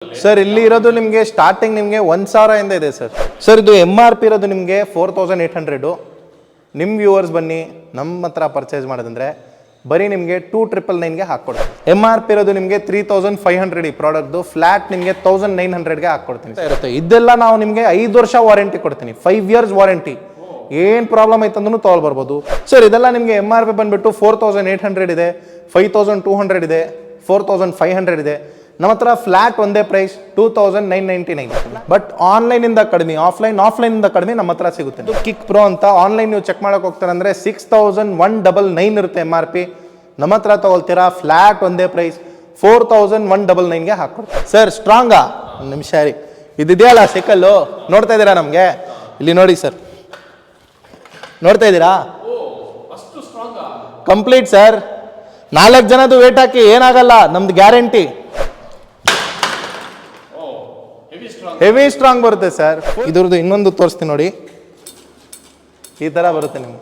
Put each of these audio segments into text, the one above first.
Sir ಇಲ್ಲಿ ಇರೋದು ನಿಮಗೆ ಸ್ಟಾರ್ಟಿಂಗ್ ನಿಮಗೆ 1,000 ಇಂದ ಇದೆ ಸರ್. ಸರ್ ಇದು MRP ಇರೋದು ನಿಮಗೆ 4,800. ನಿಮ್ಮ ವ್ಯೂವರ್ಸ್ ಬನ್ನಿ ನಮ್ಮ ಹತ್ರ ಪರ್ಚೇಸ್ ಮಾಡೋದಂದ್ರೆ ಬರೀ ನಿಮಗೆ 2,999ಗೆ ಹಾಕ್ಕೊಡ್ತೀನಿ. MRP ಇರೋದು ನಿಮಗೆ 3,500 ಈ ಪ್ರಾಡಕ್ಟ್ದು ಫ್ಲಾಟ್ ನಿಮಗೆ 1,900ಗೆ ಹಾಕ್ಕೊಡ್ತೀನಿ ಇರುತ್ತೆ. ಇದೆಲ್ಲ ನಾವು ನಿಮಗೆ 5 ವರ್ಷ ವಾರಂಟಿ ಕೊಡ್ತೀನಿ, 5 ಇಯರ್ಸ್ ವಾರಂಟಿ. ಏನು ಪ್ರಾಬ್ಲಮ್ ಐತಂದ್ರೂ ತೊಗೊಳ್ಬರ್ಬೋದು ಸರ್. ಇದೆಲ್ಲ ನಿಮಗೆ MRP ಬಂದ್ಬಿಟ್ಟು 4,800 ಇದೆ, 5,200 ಇದೆ, 4,500 ಇದೆ. ನಮ್ಮ ಹತ್ರ ಫ್ಲಾಟ್ ಒಂದೇ ಪ್ರೈಸ್ 2,999. ಬಟ್ ಆನ್ಲೈನಿಂದ ಕಡಿಮೆ, ಆಫ್ಲೈನಿಂದ ಕಡಿಮೆ ನಮ್ಮ ಹತ್ರ ಸಿಗುತ್ತೆ. ಕಿಕ್ ಪ್ರೋ ಅಂತ ಆನ್ಲೈನ್ ನೀವು ಚೆಕ್ ಮಾಡಕ್ಕೆ ಹೋಗ್ತಾರೆ ಅಂದರೆ 6,199 ಇರುತ್ತೆ MRP. ನಮ್ಮ ಹತ್ರ ತಗೊಳ್ತೀರಾ ಫ್ಲಾಟ್ ಒಂದೇ ಪ್ರೈಸ್ 4,199ಗೆ ಹಾಕ್ಕೊಡ್ತೀವಿ ಸರ್. ಸ್ಟ್ರಾಂಗಾ ಒಂದು ನಿಮಿಷ ರೀ, ಇದಿದೆಯಲ್ಲ ಸೈಕಲ್ಲು ನೋಡ್ತಾ ಇದ್ದೀರಾ ನಮಗೆ ಇಲ್ಲಿ ನೋಡಿ ಸರ್, ನೋಡ್ತಾ ಇದ್ದೀರಾ ಕಂಪ್ಲೀಟ್ ಸರ್. 4 ಜನದು ವೇಟ್ ಹಾಕಿ ಏನಾಗಲ್ಲ, ನಮ್ದು ಗ್ಯಾರಂಟಿ. ಹೆವಿ ಸ್ಟ್ರಾಂಗ್ ಬರುತ್ತೆ ಸರ್. ಇದ್ರದ್ದು ಇನ್ನೊಂದು ತೋರಿಸ್ತೀನಿ ನೋಡಿ, ಈ ತರ ಬರುತ್ತೆ ನಿಮ್ಗೆ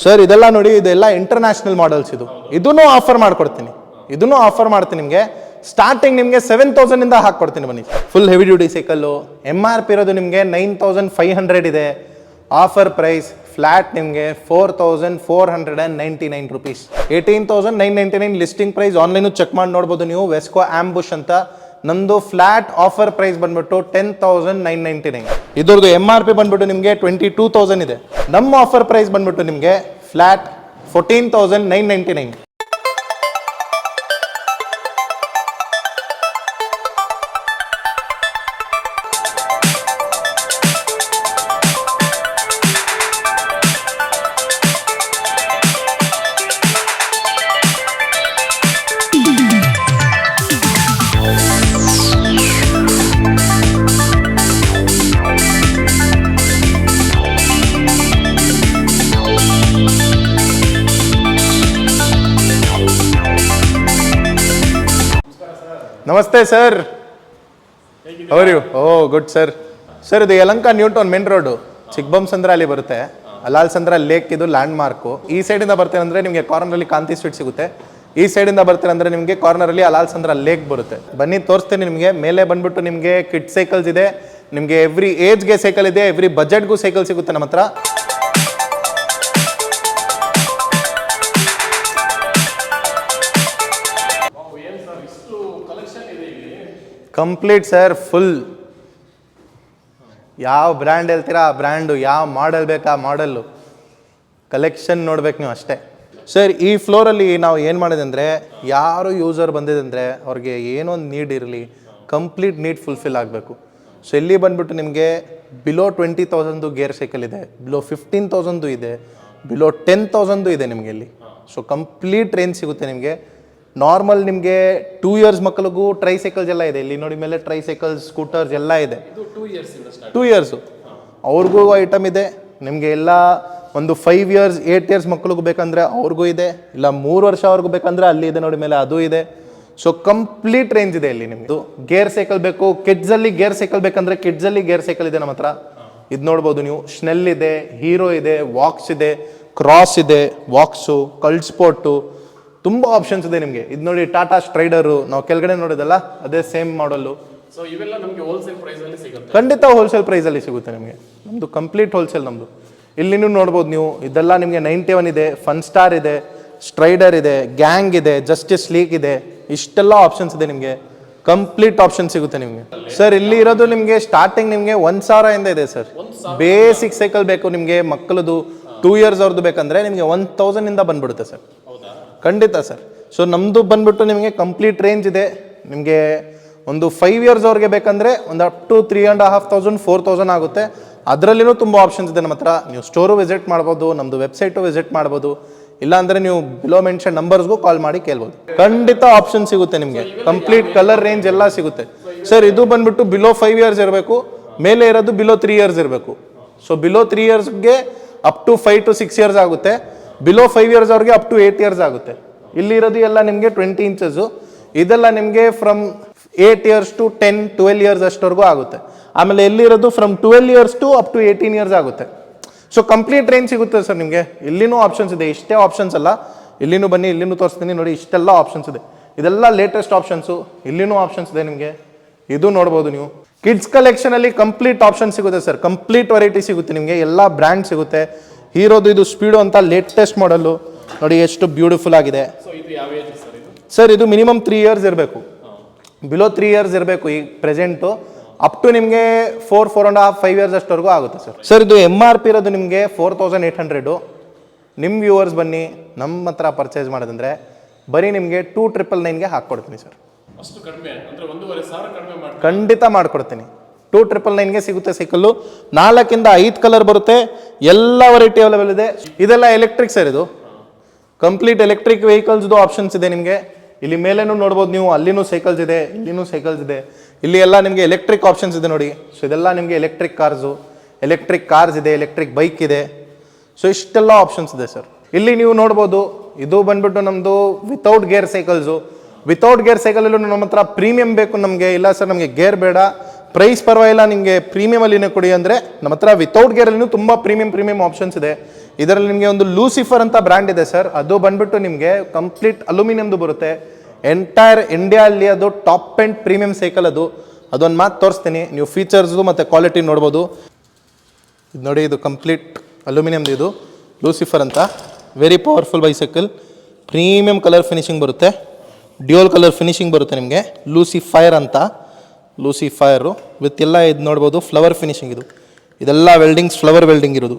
ಸರ್. ಇದೆಲ್ಲ ನೋಡಿ, ಇದೆಲ್ಲ ಇಂಟರ್ನ್ಯಾಷನಲ್ ಮಾಡೆಲ್ಸ್. ಇದನ್ನು ಆಫರ್ ಮಾಡ್ಕೊಡ್ತೀನಿ, ಇದನ್ನು ಆಫರ್ ಮಾಡ್ತೀನಿ ನಿಮಗೆ. ಸ್ಟಾರ್ಟಿಂಗ್ ನಿಮಗೆ 7,000 ಇಂದ ಹಾಕ್ಕೊಡ್ತೀನಿ ಬನ್ನಿ. Full heavy duty cycle. MRP ಇರೋದು ನಿಮಗೆ 9,500 ಇದೆ. ಆಫರ್ ಪ್ರೈಸ್ ಫ್ಲಾಟ್ ನಿಮಗೆ 4,499 rupees. 18,999 listing price. Online check ಮಾಡಿ ನೋಡ್ಬೋದು ನೀವು. ವೆಸ್ಕೋ ಆಂಬುಷ್ ಅಂತ. ನಮ್ದು ಫ್ಲಾಟ್ ಆಫರ್ ಪ್ರೈಸ್ ಬಂದ್ಬಿಟ್ಟು 10,999. ಇದ್ರದ್ದು MRP ಬಂದ್ಬಿಟ್ಟು ನಿಮಗೆ 22,000 ಇದೆ. ನಮ್ಮ ಆಫರ್ ಪ್ರೈಸ್ ಬಂದ್ಬಿಟ್ಟು ನಿಮಗೆ ಫ್ಲಾಟ್ 14,999. ನಮಸ್ತೆ sir, how are you? Oh good sir. Sir ಇದು Yelahanka New Town main road, Chikkabommasandra ಅಲ್ಲಿ ಬರುತ್ತೆ. ಅಲಾಲ್ಸಂದ್ರ ಲೇಕ್ ಇದು ಲ್ಯಾಂಡ್ ಮಾರ್ಕು. ಈ ಸೈಡಿಂದ ಬರ್ತೀರಂದ್ರೆ ನಿಮಗೆ ಕಾರ್ನರಲ್ಲಿ ಕಾಂತಿ ಸ್ವೀಟ್ ಸಿಗುತ್ತೆ. ಈ ಸೈಡಿಂದ ಬರ್ತೀರಂದ್ರೆ ನಿಮಗೆ ಕಾರ್ನರಲ್ಲಿ ಅಲಾಲ್ಸಂದ್ರ ಲೇಕ್ ಬರುತ್ತೆ. ಬನ್ನಿ ತೋರಿಸ್ತೀನಿ ನಿಮಗೆ. ಮೇಲೆ ಬಂದ್ಬಿಟ್ಟು ನಿಮಗೆ ಕಿಡ್ ಸೈಕಲ್ಸ್ ಇದೆ, ನಿಮಗೆ ಎವ್ರಿ ಏಜ್ಗೆ ಸೈಕಲ್ ಇದೆ, ಎವ್ರಿ ಬಜೆಟ್ಗೂ ಸೈಕಲ್ ಸಿಗುತ್ತೆ ನಮ್ಮ ಹತ್ರ. Complete sir, full. ಯಾವ ಬ್ರ್ಯಾಂಡ್ ಹೇಳ್ತೀರಾ ಆ ಬ್ರ್ಯಾಂಡು, ಯಾವ ಮಾಡೆಲ್ ಬೇಕಾ ಮಾಡೆಲ್ಲು, ಕಲೆಕ್ಷನ್ ನೋಡ್ಬೇಕು ನೀವು ಅಷ್ಟೇ. ಸರ್ ಈ ಫ್ಲೋರಲ್ಲಿ ನಾವು ಏನು ಮಾಡಿದೆ ಅಂದರೆ, ಯಾರು ಯೂಸರ್ ಬಂದಿದೆ ಅಂದರೆ ಅವ್ರಿಗೆ ಏನೊಂದು ನೀಡ್ ಇರಲಿ, ಕಂಪ್ಲೀಟ್ ನೀಡ್ ಫುಲ್ಫಿಲ್ ಆಗಬೇಕು. ಸೊ ಇಲ್ಲಿ ಬಂದ್ಬಿಟ್ಟು ನಿಮಗೆ ಬಿಲೋ 20,000 ಗೇರ್ ಸೈಕಲ್ ಇದೆ, ಬಿಲೋ 15,000 ಇದೆ, ಬಿಲೋ 10,000 ಇದೆ ನಿಮಗೆ ಇಲ್ಲಿ. ಸೊ ಕಂಪ್ಲೀಟ್ ರೇಂಜ್ ಸಿಗುತ್ತೆ ನಿಮಗೆ. ನಾರ್ಮಲ್ ನಿಮಗೆ 2 ಇಯರ್ಸ್ ಮಕ್ಕಳಿಗೂ ಟ್ರೈ ಸೈಕಲ್ಸ್ ಎಲ್ಲ ಇದೆ. ಇಲ್ಲಿ ನೋಡಿ ಮೇಲೆ ಟ್ರೈ ಸೈಕಲ್ಸ್, ಸ್ಕೂಟರ್ಸ್ ಎಲ್ಲ ಇದೆ. 2 ಇಯರ್ಸು ಅವ್ರಿಗೂ ಐಟಮ್ ಇದೆ ನಿಮಗೆ. ಎಲ್ಲ ಒಂದು 5 ಇಯರ್ಸ್ 8 ಇಯರ್ಸ್ ಮಕ್ಕಳಿಗೂ ಬೇಕಂದರೆ ಅವ್ರಿಗೂ ಇದೆ, ಇಲ್ಲ 3 ವರ್ಷ ಅವ್ರಿಗೂ ಬೇಕಂದ್ರೆ ಅಲ್ಲಿ ಇದೆ ನೋಡಿ ಮೇಲೆ, ಅದು ಇದೆ. ಸೊ ಕಂಪ್ಲೀಟ್ ರೇಂಜ್ ಇದೆ ಇಲ್ಲಿ ನಿಮ್ಮದು. ಗೇರ್ ಸೈಕಲ್ ಬೇಕು, ಕಿಡ್ಸಲ್ಲಿ ಗೇರ್ ಸೈಕಲ್ ಬೇಕಂದ್ರೆ ಕಿಡ್ಸಲ್ಲಿ ಗೇರ್ ಸೈಕಲ್ ಇದೆ ನಮ್ಮ ಹತ್ರ. ಇದು ನೋಡ್ಬೋದು ನೀವು. ಸ್ನೆಲ್ ಇದೆ, ಹೀರೋ ಇದೆ, ವಾಕ್ಸ್ ಇದೆ, ಕ್ರಾಸ್ ಇದೆ, ವಾಕ್ಸು, ಕಲ್ಟ್ ಸ್ಪೋರ್ಟು, ತುಂಬ ಆಪ್ಷನ್ಸ್ ಇದೆ ನಿಮಗೆ. ಇದು ನೋಡಿ ಟಾಟಾ ಸ್ಟ್ರೈಡರು, ನಾವು ಕೆಳಗಡೆ ನೋಡೋದಲ್ಲ ಅದೇ ಸೇಮ್ ಮಾಡಲ್ಲು. ಸೊ ಇವೆಲ್ಲ ನಮಗೆ ಹೋಲ್ಸೇಲ್ ಪ್ರೈಸಲ್ಲಿ ಸಿಗುತ್ತೆ. ಖಂಡಿತ ಹೋಲ್ಸೇಲ್ ಪ್ರೈಸಲ್ಲಿ ಸಿಗುತ್ತೆ ನಿಮಗೆ. ನಮ್ಮದು ಕಂಪ್ಲೀಟ್ ಹೋಲ್ಸೇಲ್ ನಮ್ಮದು. ಇಲ್ಲಿನೂ ನೋಡ್ಬೋದು ನೀವು. ಇದೆಲ್ಲ ನಿಮಗೆ 91 ಇದೆ, ಫನ್ ಸ್ಟಾರ್ ಇದೆ, ಸ್ಟ್ರೈಡರ್ ಇದೆ, ಗ್ಯಾಂಗ್ ಇದೆ, ಜಸ್ಟಿಸ್ ಲೀಗ್ ಇದೆ. ಇಷ್ಟೆಲ್ಲ ಆಪ್ಷನ್ಸ್ ಇದೆ ನಿಮಗೆ. ಕಂಪ್ಲೀಟ್ ಆಪ್ಷನ್ ಸಿಗುತ್ತೆ ನಿಮಗೆ. ಸರ್ ಇಲ್ಲಿ ಇರೋದು ನಿಮಗೆ ಸ್ಟಾರ್ಟಿಂಗ್ ನಿಮಗೆ 1,000 ಇಂದ ಇದೆ ಸರ್. ಬೇಸಿಕ್ ಸೈಕಲ್ ಬೇಕು ನಿಮಗೆ, ಮಕ್ಕಳದು 2 ಇಯರ್ಸ್ ಅವ್ರದ್ದು ಬೇಕಂದ್ರೆ ನಿಮಗೆ 1,000 ಇಂದ ಬಂದ್ಬಿಡುತ್ತೆ ಸರ್. ಖಂಡಿತ ಸರ್. ಸೊ ನಮ್ಮದು ಬಂದ್ಬಿಟ್ಟು ನಿಮಗೆ ಕಂಪ್ಲೀಟ್ ರೇಂಜ್ ಇದೆ. ನಿಮಗೆ ಒಂದು 5 ಇಯರ್ಸ್ ಅವ್ರಿಗೆ ಬೇಕಂದರೆ ಒಂದು ಅಪ್ ಟು 3,500 4,000 ಆಗುತ್ತೆ. ಅದರಲ್ಲಿನೂ ತುಂಬ ಆಪ್ಷನ್ಸ್ ಇದೆ ನಮ್ಮ ಹತ್ರ. ನೀವು ಸ್ಟೋರು ವಿಸಿಟ್ ಮಾಡ್ಬೋದು, ನಮ್ಮದು ವೆಬ್ಸೈಟು ವಿಸಿಟ್ ಮಾಡ್ಬೋದು, ಇಲ್ಲಾಂದರೆ ನೀವು ಬಿಲೋ ಮೆನ್ಷನ್ ನಂಬರ್ಸ್ಗೂ ಕಾಲ್ ಮಾಡಿ ಕೇಳ್ಬೋದು. ಖಂಡಿತ ಆಪ್ಷನ್ ಸಿಗುತ್ತೆ ನಿಮಗೆ. ಕಂಪ್ಲೀಟ್ ಕಲರ್ ರೇಂಜ್ ಎಲ್ಲ ಸಿಗುತ್ತೆ ಸರ್. ಇದು ಬಂದ್ಬಿಟ್ಟು ಬಿಲೋ 5 ಇಯರ್ಸ್ ಇರಬೇಕು, ಮೇಲೆ ಇರೋದು ಬಿಲೋ 3 ಇಯರ್ಸ್ ಇರಬೇಕು. ಸೊ ಬಿಲೋ 3 ಇಯರ್ಸ್ಗೆ ಅಪ್ ಟು 5 to 6 ಇಯರ್ಸ್ ಆಗುತ್ತೆ. ಬಿಲೋ 5 ಇಯರ್ಸ್ ಅವ್ರಿಗೆ ಅಪ್ ಟು 8 ಇಯರ್ಸ್ ಆಗುತ್ತೆ. ಇಲ್ಲಿರೋದು ಎಲ್ಲ ನಿಮಗೆ 20 ಇಂಚಸ್ಸು. ಇದೆಲ್ಲ ನಿಮಗೆ ಫ್ರಮ್ 8 ಇಯರ್ಸ್ ಟು 10-12 ಇಯರ್ಸ್ ಅಷ್ಟವರೆಗೂ ಆಗುತ್ತೆ. ಆಮೇಲೆ ಎಲ್ಲಿರೋದು from 12 years to up to 18 years ಆಗುತ್ತೆ. ಸೊ ಕಂಪ್ಲೀಟ್ ರೇಂಜ್ ಸಿಗುತ್ತೆ ಸರ್ ನಿಮಗೆ. ಇಲ್ಲಿನೂ ಆಪ್ಷನ್ಸ್ ಇದೆ, ಇಷ್ಟೇ ಆಪ್ಷನ್ಸ್ ಅಲ್ಲ. ಇಲ್ಲಿನೂ ಬನ್ನಿ, ಇಲ್ಲಿನೂ ತೋರಿಸ್ತೀನಿ ನೋಡಿ. ಇಷ್ಟೆಲ್ಲ ಆಪ್ಷನ್ಸ್ ಇದೆ. ಇದೆಲ್ಲ ಲೇಟೆಸ್ಟ್ ಆಪ್ಷನ್ಸು. ಇಲ್ಲಿನೂ ಆಪ್ಷನ್ಸ್ ಇದೆ ನಿಮಗೆ. ಇದು ನೋಡ್ಬೋದು ನೀವು. ಕಿಡ್ಸ್ ಕಲೆಕ್ಷನಲ್ಲಿ ಕಂಪ್ಲೀಟ್ ಆಪ್ಷನ್ ಸಿಗುತ್ತೆ ಸರ್, ಕಂಪ್ಲೀಟ್ ವೆರೈಟಿ ಸಿಗುತ್ತೆ ನಿಮಗೆ, ಎಲ್ಲ ಬ್ರ್ಯಾಂಡ್ ಸಿಗುತ್ತೆ. ಹೀರೋದು ಇದು ಸ್ಪೀಡು ಅಂತ ಲೇಟೆಸ್ಟ್ ಮಾಡಲ್ಲು ನೋಡಿ, ಎಷ್ಟು ಬ್ಯೂಟಿಫುಲ್ ಆಗಿದೆ. ಸೊ ಇದು ಯಾವ ಏಜ್ ಸರ್ ಇದು? ಸರ್ ಇದು ಮಿನಿಮಮ್ 3 ಇಯರ್ಸ್ ಇರಬೇಕು, ಬಿಲೋ 3 ಇಯರ್ಸ್ ಇರಬೇಕು ಈ ಪ್ರೆಸೆಂಟು. ಅಪ್ ಟು ನಿಮಗೆ 4.5 5 ಇಯರ್ಸ್ ಅಷ್ಟವರೆಗೂ ಆಗುತ್ತೆ ಸರ್. ಸರ್ ಇದು MRP ಇರೋದು ನಿಮಗೆ 4800. ನಿಮ್ಮ ವ್ಯೂವರ್ಸ್ ಬನ್ನಿ ನಮ್ಮ ಹತ್ರ ಪರ್ಚೇಸ್ ಮಾಡೋದಂದರೆ ಬರೀ ನಿಮಗೆ 2999ಗೆ ಹಾಕ್ಕೊಡ್ತೀನಿ ಸರ್. ಅಷ್ಟು ಕಡಿಮೆ ಅಂದ್ರೆ 1,500 ಕಡಿಮೆ ಮಾಡಿ ಖಂಡಿತ ಮಾಡ್ಕೊಡ್ತೀನಿ. 2999ಗೆ ಸಿಗುತ್ತೆ ಸೈಕಲ್ಲು. 4 ಇಂದ 5 ಕಲರ್ ಬರುತ್ತೆ, ಎಲ್ಲ ವೆರೈಟಿ ಅವೈಲೇಬಲ್ ಇದೆ. ಇದೆಲ್ಲ ಎಲೆಕ್ಟ್ರಿಕ್ ಸರ್, ಇದು ಕಂಪ್ಲೀಟ್ ಎಲೆಕ್ಟ್ರಿಕ್ ವೆಹಿಕಲ್ಸ್ದು ಆಪ್ಷನ್ಸ್ ಇದೆ ನಿಮಗೆ. ಇಲ್ಲಿ ಮೇಲೇನು ನೋಡ್ಬೋದು ನೀವು, ಅಲ್ಲಿನೂ ಸೈಕಲ್ಸ್ ಇದೆ, ಇಲ್ಲಿನೂ ಸೈಕಲ್ಸ್ ಇದೆ. ಇಲ್ಲಿ ಎಲ್ಲ ನಿಮಗೆ ಎಲೆಕ್ಟ್ರಿಕ್ ಆಪ್ಷನ್ಸ್ ಇದೆ ನೋಡಿ. ಸೊ ಇದೆಲ್ಲ ನಿಮಗೆ ಎಲೆಕ್ಟ್ರಿಕ್ ಕಾರ್ಸ್ ಇದೆ, ಎಲೆಕ್ಟ್ರಿಕ್ ಬೈಕ್ ಇದೆ. ಸೊ ಇಷ್ಟೆಲ್ಲ ಆಪ್ಷನ್ಸ್ ಇದೆ ಸರ್. ಇಲ್ಲಿ ನೀವು ನೋಡ್ಬೋದು, ಇದು ಬಂದ್ಬಿಟ್ಟು ನಮ್ಮದು without gear cycles. Without gear ಸೈಕಲಲ್ಲೂ ನಮ್ಮ ಹತ್ರ ಪ್ರೀಮಿಯಂ ಬೇಕು ನಮಗೆ. ಇಲ್ಲ ಸರ್ ನಮಗೆ ಗೇರ್ ಬೇಡ, ಪ್ರೈಸ್ ಪರವಾಗಿಲ್ಲ, ನಿಮಗೆ ಪ್ರೀಮಿಯಮಲ್ಲಿನೇ ಕೊಡಿ ಅಂದರೆ ನಮ್ಮ ಹತ್ರ ವಿತೌಟ್ ಗೇರಲ್ಲಿನೂ ತುಂಬ ಪ್ರೀಮಿಯಂ ಆಪ್ಷನ್ಸ್ ಇದೆ. ಇದರಲ್ಲಿ ನಿಮಗೆ ಒಂದು ಲೂಸಿಫರ್ ಅಂತ ಬ್ರ್ಯಾಂಡ್ ಇದೆ ಸರ್, ಅದು ಬಂದ್ಬಿಟ್ಟು ನಿಮಗೆ ಕಂಪ್ಲೀಟ್ ಅಲ್ಯೂಮಿನಿಯಮ್ದು ಬರುತ್ತೆ. ಎಂಟೈರ್ ಇಂಡಿಯಾದಲ್ಲಿ ಅದು ಟಾಪ್ ಎಂಡ್ ಪ್ರೀಮಿಯಂ ಸೈಕಲ್ ಅದು. ಅದೊಂದು ಮಾತು ತೋರಿಸ್ತೀನಿ, ನೀವು ಫೀಚರ್ಸು ಮತ್ತು ಕ್ವಾಲಿಟಿ ನೋಡ್ಬೋದು. ಇದು ನೋಡಿ, ಇದು ಕಂಪ್ಲೀಟ್ ಅಲ್ಯೂಮಿನಿಯಮ್ದು, ಇದು ಲೂಸಿಫರ್ ಅಂತ. Very powerful bicycle, premium colour finishing ಬರುತ್ತೆ, ಡ್ಯೂಯಲ್ ಕಲರ್ ಫಿನಿಶಿಂಗ್ ಬರುತ್ತೆ ನಿಮಗೆ. ಲೂಸಿಫೈರ್ ಅಂತ, ಲೂಸಿಫೈರು ವಿತ್ ಎಲ್ಲ ಇದು ನೋಡ್ಬೋದು, ಫ್ಲವರ್ ಫಿನಿಶಿಂಗ್ ಇದು. ಇದೆಲ್ಲ ವೆಲ್ಡಿಂಗ್ಸ್, ಫ್ಲವರ್ ವೆಲ್ಡಿಂಗ್ ಇರೋದು,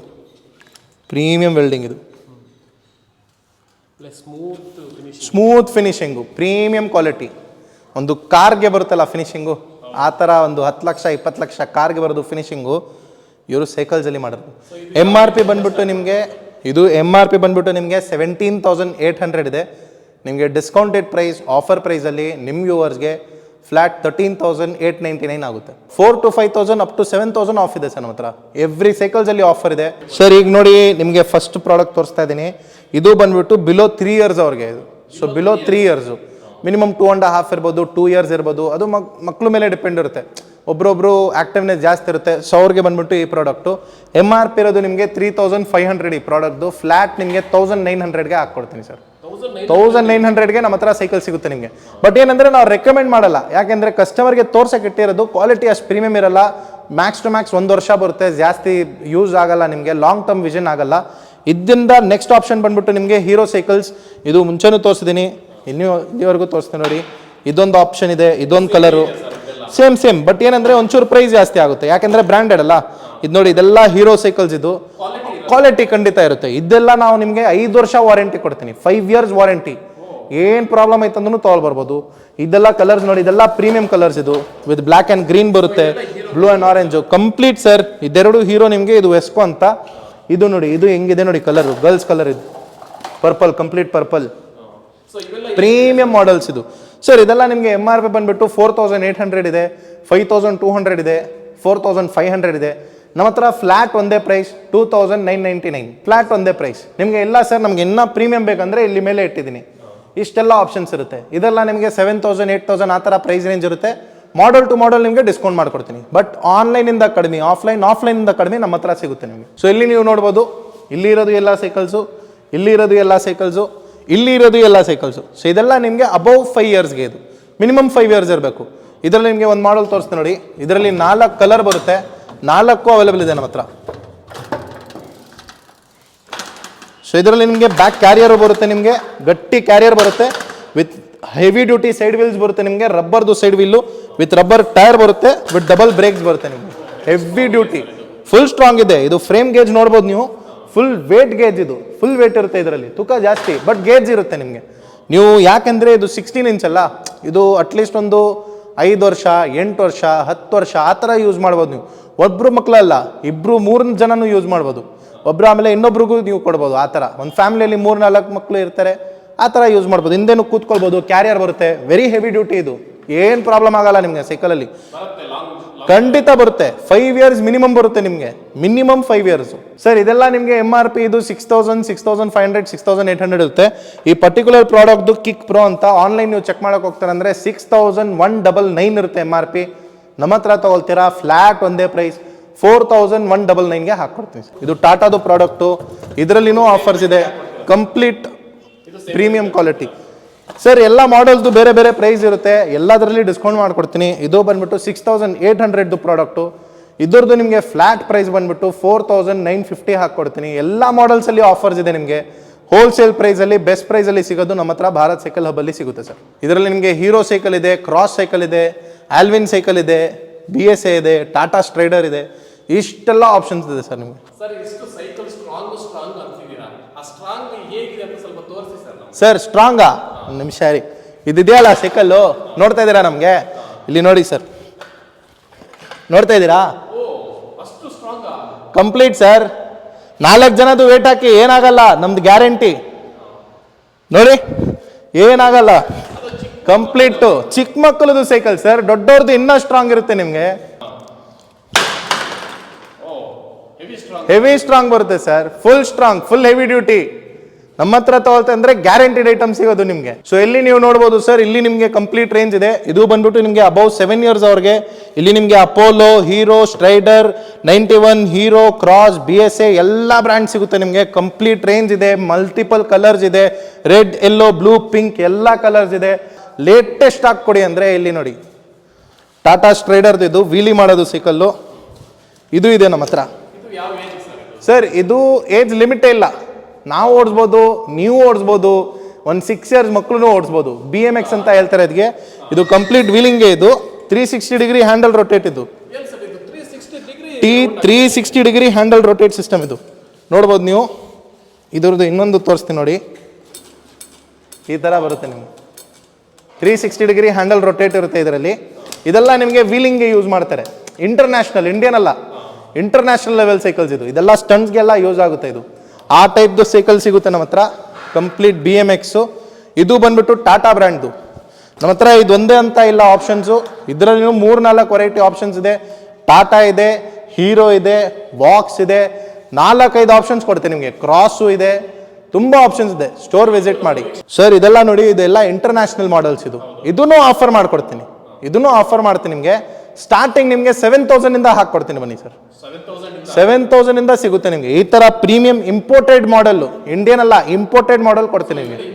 ಪ್ರೀಮಿಯಂ ವೆಲ್ಡಿಂಗ್ ಇದು. Smooth finishing, premium quality. ಒಂದು ಕಾರ್ಗೆ ಬರುತ್ತಲ್ಲ ಫಿನಿಶಿಂಗು, ಆ ಥರ ಒಂದು 10 ಲಕ್ಷ 20 ಲಕ್ಷ ಕಾರ್ಗೆ ಬರೋದು ಫಿನಿಶಿಂಗು ಇವರು ಸೈಕಲ್ಸಲ್ಲಿ ಮಾಡೋದು. MRP ಬಂದ್ಬಿಟ್ಟು ನಿಮಗೆ, ಇದು MRP ಬಂದ್ಬಿಟ್ಟು ನಿಮಗೆ 17,800 ಇದೆ. ನಿಮಗೆ ಡಿಸ್ಕೌಂಟೆಡ್ ಪ್ರೈಸ್, ಆಫರ್ ಪ್ರೈಸಲ್ಲಿ ನಿಮ್ಮ ವ್ಯೂವರ್ಸ್ಗೆ ಫ್ಲಾಟ್ 13,899 ಆಗುತ್ತೆ. 4,000 to 5,000 ಅಪ್ ಟು 7,000 ಆಫ್ ಇದೆ ಸರ್ ನಮ್ಮ ಹತ್ರ. ಎವ್ರಿ ಸೈಕಲ್ಸಲ್ಲಿ ಆಫರ್ ಇದೆ ಸರ್. ಈಗ ನೋಡಿ, ನಿಮಗೆ ಫಸ್ಟ್ ಪ್ರಾಡಕ್ಟ್ ತೋರಿಸ್ತಾ ಇದ್ದೀನಿ. ಇದು ಬಂದ್ಬಿಟ್ಟು ಬಿಲೋ 3 ಇಯರ್ಸ್ ಅವ್ರಿಗೆ ಇದು. ಸೊ ಬಿಲೋ 3 ಇಯರ್ಸು, ಮಿನಿಮಮ್ 2.5 ಇರ್ಬೋದು, 2 ಇಯರ್ಸ್ ಇರ್ಬೋದು. ಅದು ಮಕ್ಕಳ ಮೇಲೆ ಡಿಪೆಂಡ್ ಇರುತ್ತೆ, ಒಬ್ಬರೊಬ್ಬರು ಆಕ್ಟಿವ್ನೆಸ್ ಜಾಸ್ತಿ ಇರುತ್ತೆ. ಸೊ ಅವ್ರಿಗೆ ಬಂದ್ಬಿಟ್ಟು ಈ ಪ್ರಾಡಕ್ಟು. MRP ಇರೋದು ನಿಮಗೆ 3,500 ಈ ಪ್ರಾಡಕ್ಟ್ದು. ಫ್ಲಾಟ್ ನಿಮಗೆ 1,900ಗೆ ಹಾಕ್ಕೊಡ್ತೀನಿ ಸರ್. 1,900ಗೆ ನಮ್ಮ ಹತ್ರ ಸೈಕಲ್ ಸಿಗುತ್ತೆ ನಿಮಗೆ. ಬಟ್ ಏನಂದರೆ ನಾವು ರೆಕಮೆಂಡ್ ಮಾಡಲ್ಲ, ಯಾಕೆಂದರೆ ಕಸ್ಟಮರ್ಗೆ ತೋರ್ಸಕ್ಕೆ ಇಟ್ಟಿರೋದು ಕ್ವಾಲಿಟಿ ಅಷ್ಟು ಪ್ರೀಮಿಯಂ ಇರಲ್ಲ. ಮ್ಯಾಕ್ಸ್ ಟು ಮ್ಯಾಕ್ಸ್ 1 ವರ್ಷ ಬರುತ್ತೆ, ಜಾಸ್ತಿ ಯೂಸ್ ಆಗಲ್ಲ ನಿಮಗೆ, ಲಾಂಗ್ ಟರ್ಮ್ ವಿಷನ್ ಆಗಲ್ಲ. ಇದರಿಂದ ನೆಕ್ಸ್ಟ್ ಆಪ್ಷನ್ ಬಂದ್ಬಿಟ್ಟು ನಿಮಗೆ ಹೀರೋ ಸೈಕಲ್ಸ್. ಇದು ಮುಂಚೆನೂ ತೋರಿಸಿದ್ದೀನಿ, ಇಲ್ಲಿವರೆಗೂ ತೋರಿಸ್ತೀನಿ ನೋಡಿ. ಇದೊಂದು ಆಪ್ಷನ್ ಇದೆ, ಇದೊಂದು ಕಲರು ಸೇಮ್. ಬಟ್ ಏನಂದರೆ ಒಂಚೂರು ಪ್ರೈಸ್ ಜಾಸ್ತಿ ಆಗುತ್ತೆ, ಯಾಕೆಂದರೆ ಬ್ರ್ಯಾಂಡೆಡ್ ಅಲ್ಲ. ಇದು ನೋಡಿ, ಇದೆಲ್ಲ ಹೀರೋ ಸೈಕಲ್ಸ್. ಇದು ಕ್ವಾಲಿಟಿ ಖಂಡಿತ ಇರುತ್ತೆ. ಇದೆಲ್ಲ ನಾವು ನಿಮಗೆ 5 ವರ್ಷ ವಾರಂಟಿ ಕೊಡ್ತೀನಿ, 5 ಇಯರ್ಸ್ ವಾರಂಟಿ. ಏನು ಪ್ರಾಬ್ಲಮ್ ಆಯ್ತಂದ್ರೂ ತೊಗೊಳ್ಬರ್ಬೋದು. ಇದೆಲ್ಲ ಕಲರ್ಸ್ ನೋಡಿ, ಇದೆಲ್ಲ ಪ್ರೀಮಿಯಂ ಕಲರ್ಸ್. ಇದು ವಿತ್ ಬ್ಲ್ಯಾಕ್ ಆ್ಯಂಡ್ ಗ್ರೀನ್ ಬರುತ್ತೆ, blue and orange complete sir. ಇದೆರಡು ಹೀರೋ ನಿಮಗೆ. ಇದು ವೆಸ್ಕೋ ಅಂತ. ಇದು ನೋಡಿ, ಇದು ಹೆಂಗಿದೆ ನೋಡಿ ಕಲರು, ಗರ್ಲ್ಸ್ ಕಲರ್. ಇದು purple, complete purple, premium models ಇದು ಸರ್. ಇದೆಲ್ಲ ನಿಮಗೆ MRP ಬಂದ್ಬಿಟ್ಟು 4,800 ಇದೆ, 5,200 ಇದೆ, 4,500 ಇದೆ. ನಮ್ಮ ಹತ್ರ ಫ್ಲಾಟ್ ಒಂದೇ ಪ್ರೈಸ್ 2,999. ಫ್ಲಾಟ್ ಒಂದೇ ಪ್ರೈಸ್ ನಿಮಗೆ. ಇಲ್ಲ ಸರ್ ನಮ್ಗೆ ಇನ್ನೂ ಪ್ರೀಮಿಯಂ ಬೇಕಂದರೆ ಇಲ್ಲಿ ಮೇಲೆ ಇಟ್ಟಿದ್ದೀನಿ. ಇಷ್ಟೆಲ್ಲ ಆಪ್ಷನ್ಸ್ ಇರುತ್ತೆ. ಇದೆಲ್ಲ ನಿಮಗೆ 7,000 8,000 ಆ ಥರ ಪ್ರೈಸ್ ರೇಂಜ್ ಇರುತ್ತೆ. ಮಾಡಲ್ ಟು ಮಾಡಲ್ ನಿಮಗೆ ಡಿಸ್ಕೌಂಟ್ ಮಾಡ್ಕೊಡ್ತೀನಿ. ಬಟ್ ಆನ್ಲೈನಿಂದ ಕಡಿಮೆ, ಆಫ್ಲೈನಿಂದ ಕಡಿಮೆ ನಮ್ಮ ಹತ್ರ ಸಿಗುತ್ತೆ ನಿಮಗೆ. ಸೊ ಇಲ್ಲಿ ನೀವು ನೋಡ್ಬೋದು, ಇಲ್ಲಿ ಇರೋದು ಎಲ್ಲ ಸೈಕಲ್ಸು, ಇಲ್ಲಿ ಇರೋದು ಎಲ್ಲ ಸೈಕಲ್ಸು, ಇಲ್ಲಿ ಇರೋದು ಎಲ್ಲ ಸೈಕಲ್ಸು. ಸೊ ಇದೆಲ್ಲ ನಿಮಗೆ ಅಬೌವ್ 5 ಇಯರ್ಸ್ಗೆ. ಇದು ಮಿನಿಮಮ್ 5 ಇಯರ್ಸ್ ಇರಬೇಕು. ಇದರಲ್ಲಿ ನಿಮಗೆ ಒಂದು ಮಾಡಲ್ ತೋರಿಸ್ತೀನಿ ನೋಡಿ. ಇದರಲ್ಲಿ 4 ಕಲರ್ ಬರುತ್ತೆ, 4 ಅವೈಲೇಬಲ್ ಇದೆ ನಮ್ಮ ಹತ್ರ. ಸೊ ಇದರಲ್ಲಿ ನಿಮಗೆ ಬ್ಯಾಕ್ ಕ್ಯಾರಿಯರ್ ಬರುತ್ತೆ, ನಿಮಗೆ ಗಟ್ಟಿ ಕ್ಯಾರಿಯರ್ ಬರುತ್ತೆ with heavy duty side wheels ಬರುತ್ತೆ ನಿಮಗೆ. ರಬ್ಬರ್ದು side wheel with rubber tyre ಬರುತ್ತೆ, ವಿತ್ ಡಬಲ್ ಬ್ರೇಕ್ಸ್ ಬರುತ್ತೆ ನಿಮಗೆ. ಹೆವಿ ಡ್ಯೂಟಿ, ಫುಲ್ ಸ್ಟ್ರಾಂಗ್ ಇದೆ. ಇದು ಫ್ರೇಮ್ ಗೇಜ್ ನೋಡ್ಬೋದು ನೀವು, ಫುಲ್ ವೇಟ್ ಗೇಜ್. ಇದು ಫುಲ್ ವೇಟ್ ಇರುತ್ತೆ, ಇದರಲ್ಲಿ ತೂಕ ಜಾಸ್ತಿ ಬಟ್ ಗೇಜ್ ಇರುತ್ತೆ ನಿಮಗೆ. ನೀವು ಯಾಕೆಂದರೆ ಇದು 16 ಇಂಚ್ ಅಲ್ಲ, ಇದು ಅಟ್ಲೀಸ್ಟ್ ಒಂದು 5 ವರ್ಷ 8 ವರ್ಷ 10 ವರ್ಷ ಆ ಥರ ಯೂಸ್ ಮಾಡ್ಬೋದು ನೀವು. ಒಬ್ಬರು ಮಕ್ಕಳಲ್ಲ, 2 3 ಜನನೂ ಯೂಸ್ ಮಾಡ್ಬೋದು. ಒಬ್ಬರು ಆಮೇಲೆ ಇನ್ನೊಬ್ರಿಗೂ ನೀವು ಕೊಡ್ಬೋದು. ಆ ಥರ ಒಂದು ಫ್ಯಾಮಿಲಿಯಲ್ಲಿ 3-4 ಮಕ್ಕಳು ಇರ್ತಾರೆ, ಆ ಥರ ಯೂಸ್ ಮಾಡ್ಬೋದು. ಹಿಂದೆನೂ ಕೂತ್ಕೊಳ್ಬೋದು, ಕ್ಯಾರಿಯರ್ ಬರುತ್ತೆ, ವೆರಿ ಹೆವಿ ಡ್ಯೂಟಿ. ಇದು ಏನು ಪ್ರಾಬ್ಲಮ್ ಆಗಲ್ಲ ನಿಮಗೆ ಸೈಕಲಲ್ಲಿ, ಖಂಡಿತ ಬರುತ್ತೆ. 5 ಇಯರ್ಸ್ ಮಿನಿಮಮ್ ಬರುತ್ತೆ ನಿಮಗೆ, ಮಿನಿಮಮ್ 5 ಇಯರ್ಸು ಸರ್. ಇದೆಲ್ಲ ನಿಮಗೆ MRP ಇದು 6,000 6,500 6,800 ಇರುತ್ತೆ. ಈ ಪರ್ಟಿಕ್ಯುಲರ್ ಪ್ರಾಡಕ್ಟ್ದು ಕಿಕ್ ಪ್ರೋ ಅಂತ ಆನ್ಲೈನ್ ನೀವು ಚೆಕ್ ಮಾಡೋಕೆ ಹೋಗ್ತಾರೆ ಅಂದರೆ 6,199 ಇರುತ್ತೆ MRP. ನಮ್ಮ ಹತ್ರ ತೊಗೊಳ್ತೀರಾ ಫ್ಲಾಟ್ ಒಂದೇ ಪ್ರೈಸ್ 4,199ಗೆ ಹಾಕ್ಕೊಡ್ತೀನಿ. ಇದು ಟಾಟಾದು ಪ್ರಾಡಕ್ಟು, ಇದರಲ್ಲಿನೂ ಆಫರ್ಸ್ ಇದೆ, ಕಂಪ್ಲೀಟ್ ಪ್ರೀಮಿಯಂ ಕ್ವಾಲಿಟಿ. ಸರ್ ಎಲ್ಲ ಮಾಡಲ್ಸ್ದು ಬೇರೆ ಬೇರೆ ಪ್ರೈಸ್ ಇರುತ್ತೆ, ಎಲ್ಲದರಲ್ಲಿ ಡಿಸ್ಕೌಂಟ್ ಮಾಡ್ಕೊಡ್ತೀನಿ. ಇದು ಬಂದ್ಬಿಟ್ಟು 6800 ಪ್ರಾಡಕ್ಟು. ಇದ್ರದ್ದು ನಿಮಗೆ ಫ್ಲಾಟ್ ಪ್ರೈಸ್ ಬಂದ್ಬಿಟ್ಟು 4950 ಹಾಕ್ಕೊಡ್ತೀನಿ. ಎಲ್ಲ ಮಾಡಲ್ಸಲ್ಲಿ ಆಫರ್ಸ್ ಇದೆ ನಿಮಗೆ. ಹೋಲ್ಸೇಲ್ ಪ್ರೈಸಲ್ಲಿ ಬೆಸ್ಟ್ ಪ್ರೈಸಲ್ಲಿ ಸಿಗೋದು ನಮ್ಮ ಹತ್ರ ಭಾರತ್ ಸೈಕಲ್ ಹಬ್ಬಲ್ಲಿ ಸಿಗುತ್ತೆ ಸರ್. ಇದರಲ್ಲಿ ನಿಮಗೆ ಹೀರೋ ಸೈಕಲ್ ಇದೆ, ಕ್ರಾಸ್ ಸೈಕಲ್ ಇದೆ, ಆಲ್ವಿನ್ ಸೈಕಲ್ ಇದೆ, BSA ಇದೆ, ಟಾಟಾ ಸ್ಟ್ರೈಡರ್ ಇದೆ, ಇಷ್ಟೆಲ್ಲ ಆಪ್ಷನ್ಸ್ ಇದೆ ಸರ್ ನಿಮಗೆ. ಸರ್ ಇಷ್ಟು ಸೈಕಲ್ ಸ್ಟ್ರಾಂಗ್ ಅಂತಿದ್ದೀರಾ, ಆ ಸ್ಟ್ರಾಂಗ್ ಹೇಗಿದೆ ಅಂತ ಸ್ವಲ್ಪ ತೋರಿಸಿ ಸರ್ ನಾವು. ಸರ್ ಸ್ಟ್ರಾಂಗಾ? ಒಂದು ನಿಮಿಷ ರೀ, ಇದಿದೆಯಲ್ಲ ಸೈಕಲ್ಲು ನೋಡ್ತಾ ಇದ್ದೀರಾ ನಮಗೆ? ಇಲ್ಲಿ ನೋಡಿ ಸರ್, ನೋಡ್ತಾ ಇದ್ದೀರಾ? ಅಷ್ಟು ಸ್ಟ್ರಾಂಗಾ? Complete sir. 4 ಜನದ್ದು ವೇಟ್ ಹಾಕಿ ಏನಾಗಲ್ಲ, ನಮ್ದು ಗ್ಯಾರಂಟಿ. ನೋಡಿ ಏನಾಗಲ್ಲ, ಕಂಪ್ಲೀಟು. ಚಿಕ್ಕ ಮಕ್ಕಳದು ಸೈಕಲ್ ಸರ್, ದೊಡ್ಡವ್ರದ್ದು ಇನ್ನೂ ಸ್ಟ್ರಾಂಗ್ ಇರುತ್ತೆ ನಿಮಗೆ. ಹೆವಿ ಸ್ಟ್ರಾಂಗ್ ಬರುತ್ತೆ sir, full strong, full heavy duty. ನಮ್ಮ ಹತ್ರ ತಗೊಳ್ತಾ ಅಂದ್ರೆ ಗ್ಯಾರಂಟಿಡ್ ಐಟಮ್ ಸಿಗೋದು ನಿಮಗೆ. ಸೊ ಇಲ್ಲಿ ನೀವು ನೋಡ್ಬೋದು ಸರ್, ಇಲ್ಲಿ ನಿಮಗೆ ಕಂಪ್ಲೀಟ್ ರೇಂಜ್ ಇದೆ. ಇದು ಬಂದ್ಬಿಟ್ಟು ನಿಮಗೆ ಅಬೌವ್ 7 ಇಯರ್ಸ್ ಅವ್ರಿಗೆ. ಇಲ್ಲಿ ನಿಮಗೆ Apollo, hero, strider, 91, hero, cross, BSA ಎಲ್ಲ ಬ್ರ್ಯಾಂಡ್ ಸಿಗುತ್ತೆ ನಿಮಗೆ. ಕಂಪ್ಲೀಟ್ ರೇಂಜ್ ಇದೆ, ಮಲ್ಟಿಪಲ್ ಕಲರ್ಸ್ ಇದೆ, ರೆಡ್, ಯೆಲ್ಲೋ, ಬ್ಲೂ, ಪಿಂಕ್ ಎಲ್ಲ ಕಲರ್ಸ್ ಇದೆ. ಲೇಟೆಸ್ಟ್ ಆಗಿ ಕೊಡಿ ಅಂದರೆ ಇಲ್ಲಿ ನೋಡಿ, ಟಾಟಾ ಸ್ಟ್ರೈಡರ್ದು ಇದು ವೀಲಿ ಮಾಡೋದು ಸೈಕಲ್ಲು ಇದು ಇದೆ ನಮ್ಮ ಹತ್ರ. ಇದು ಯಾವ ಏಜ್ ಸರ್? ಇದು ಏಜ್ ಲಿಮಿಟೇ ಇಲ್ಲ, ನಾವು ಓಡಿಸ್ಬೋದು, ನೀವು ಓಡಿಸ್ಬೋದು, ಒಂದು 6 ಇಯರ್ಸ್ ಮಕ್ಕಳು ಓಡಿಸ್ಬೋದು. BMX ಅಂತ ಹೇಳ್ತಾರೆ ಇದಕ್ಕೆ. ಇದು ಕಂಪ್ಲೀಟ್ ವೀಲಿಂಗ್ಗೆ, ಇದು 360 ಡಿಗ್ರಿ ಹ್ಯಾಂಡಲ್ ರೊಟೇಟ್. ಇದು 360 ಡಿಗ್ರಿ ಹ್ಯಾಂಡಲ್ ರೊಟೇಟ್ ಸಿಸ್ಟಮ್ ಇದು ನೋಡ್ಬೋದು ನೀವು. ಇದ್ರದ್ದು ಇನ್ನೊಂದು ತೋರಿಸ್ತೀನಿ ನೋಡಿ, ಈ ಥರ ಬರುತ್ತೆ ನಿಮಗೆ. 360 ಡಿಗ್ರಿ ಹ್ಯಾಂಡಲ್ ರೊಟೇಟ್ ಇರುತ್ತೆ ಇದರಲ್ಲಿ. ಇದೆಲ್ಲ ನಿಮಗೆ ವೀಲಿಂಗ್ಗೆ ಯೂಸ್ ಮಾಡ್ತಾರೆ. ಇಂಟರ್ನ್ಯಾಷನಲ್, ಇಂಡಿಯನ್ ಅಲ್ಲ, ಇಂಟರ್ನ್ಯಾಷನಲ್ ಲೆವೆಲ್ ಸೈಕಲ್ಸ್ ಇದು. ಇದೆಲ್ಲ ಸ್ಟಂಟ್ಸ್ಗೆಲ್ಲ ಯೂಸ್ ಆಗುತ್ತೆ. ಇದು ಆ ಟೈಪ್ದು ಸೈಕಲ್ ಸಿಗುತ್ತೆ ನಮ್ಮ ಹತ್ರ. Complete BMX. ಇದು ಬಂದ್ಬಿಟ್ಟು ಟಾಟಾ ಬ್ರ್ಯಾಂಡ್ದು. ನಮ್ಮ ಹತ್ರ ಇದೊಂದೇ ಅಂತ ಇಲ್ಲ ಆಪ್ಷನ್ಸು, ಇದರಲ್ಲಿ 3-4 ವೆರೈಟಿ ಆಪ್ಷನ್ಸ್ ಇದೆ. ಟಾಟಾ ಇದೆ, ಹೀರೋ ಇದೆ, ಬಾಕ್ಸ್ ಇದೆ, 4-5 ಆಪ್ಷನ್ಸ್ ಕೊಡ್ತೀನಿ ನಿಮಗೆ. ಕ್ರಾಸು ಇದೆ, ತುಂಬ ಆಪ್ಷನ್ಸ್ ಇದೆ. ಸ್ಟೋರ್ ವಿಸಿಟ್ ಮಾಡಿ ಸರ್. ಇದೆಲ್ಲ ನೋಡಿ, ಇದೆಲ್ಲ ಇಂಟರ್ನ್ಯಾಷನಲ್ ಮಾಡೆಲ್ಸ್. ಇದನ್ನು ಆಫರ್ ಮಾಡ್ಕೊಡ್ತೀನಿ, ಇದನ್ನು ಆಫರ್ ಮಾಡ್ತೀನಿ ನಿಮಗೆ. ಸ್ಟಾರ್ಟಿಂಗ್ ನಿಮಗೆ 7000 ಇಂದ ಹಾಕ್ಕೊಡ್ತೀನಿ, ಬನ್ನಿ ಸರ್. 7000 ಇಂದ ಸಿಗುತ್ತೆ ನಿಮಗೆ. ಈ ತರ ಪ್ರೀಮಿಯಂ ಇಂಪೋರ್ಟೆಡ್ ಮಾಡೆಲ್, ಇಂಡಿಯನ್ ಅಲ್ಲ, ಇಂಪೋರ್ಟೆಡ್ ಮಾಡೆಲ್ ಕೊಡ್ತೀನಿ ನಿಮಗೆ.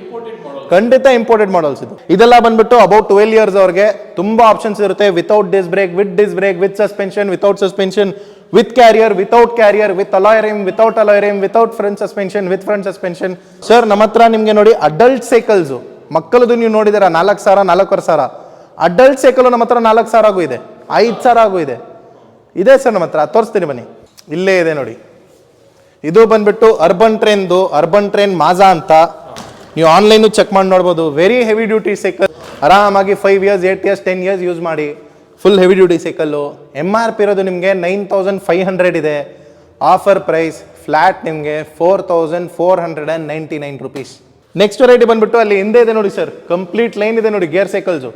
ಖಂಡಿತ ಇಂಪೋರ್ಟೆಡ್ ಮಾಡೆಲ್ಸ್ ಇದು. ಇದೆಲ್ಲ ಬಂದ್ಬಿಟ್ಟು ಅಬೌಟ್ 12 ಇಯರ್ಸ್ ಅವ್ರಿಗೆ. ತುಂಬಾ ಆಪ್ಷನ್ಸ್ ಇರುತ್ತೆ. Without dish break, with dish break, with suspension, without suspension, with carrier, without carrier, with alloy rim, without alloy rim, without front suspension, with front suspension. Sir ನಮ್ಮ ಹತ್ರ ನಿಮಗೆ ನೋಡಿ ಅಡಲ್ಟ್ ಸೈಕಲ್ಸ್, ಮಕ್ಕಳದು ನೀವು ನೋಡಿದಿರ 4000, 4500. Adult cycle ನಮ್ಮ ಹತ್ರ 4000 ಆಗು ಇದೆ, 5000 ಆಗು ಇದೆ ಸರ್ ನಮ್ಮ ಹತ್ರ. ತೋರಿಸ್ತೀನಿ ಬನ್ನಿ, ಇಲ್ಲೇ ಇದೆ ನೋಡಿ. ಇದು ಬಂದ್ಬಿಟ್ಟು ಅರ್ಬನ್ ಟ್ರೈನ್ ಮಾಜಾ ಅಂತ. ನೀವು ಆನ್ಲೈನು ಚೆಕ್ ಮಾಡಿ ನೋಡ್ಬೋದು. ವೆರಿ ಹೆವಿ ಡ್ಯೂಟಿ ಸೈಕಲ್, ಆರಾಮಾಗಿ 5 ಇಯರ್ಸ್, 8 ಇಯರ್ಸ್, 10 ಇಯರ್ಸ್ ಯೂಸ್ ಮಾಡಿ. Full heavy duty cycle. MRP ಇರೋದು ನಿಮಗೆ 9500 ಇದೆ. ಆಫರ್ ಪ್ರೈಸ್ ಫ್ಲಾಟ್ ನಿಮಗೆ 4499 rupees. ನೆಕ್ಸ್ಟ್ ವೆರೈಟಿ ಬಂದ್ಬಿಟ್ಟು ಅಲ್ಲಿ ಹಿಂದೆ ಇದೆ ನೋಡಿ ಸರ್, ಕಂಪ್ಲೀಟ್ ಲೈನ್ ಇದೆ ನೋಡಿ ಗೇರ್ ಸೈಕಲ್ಸು.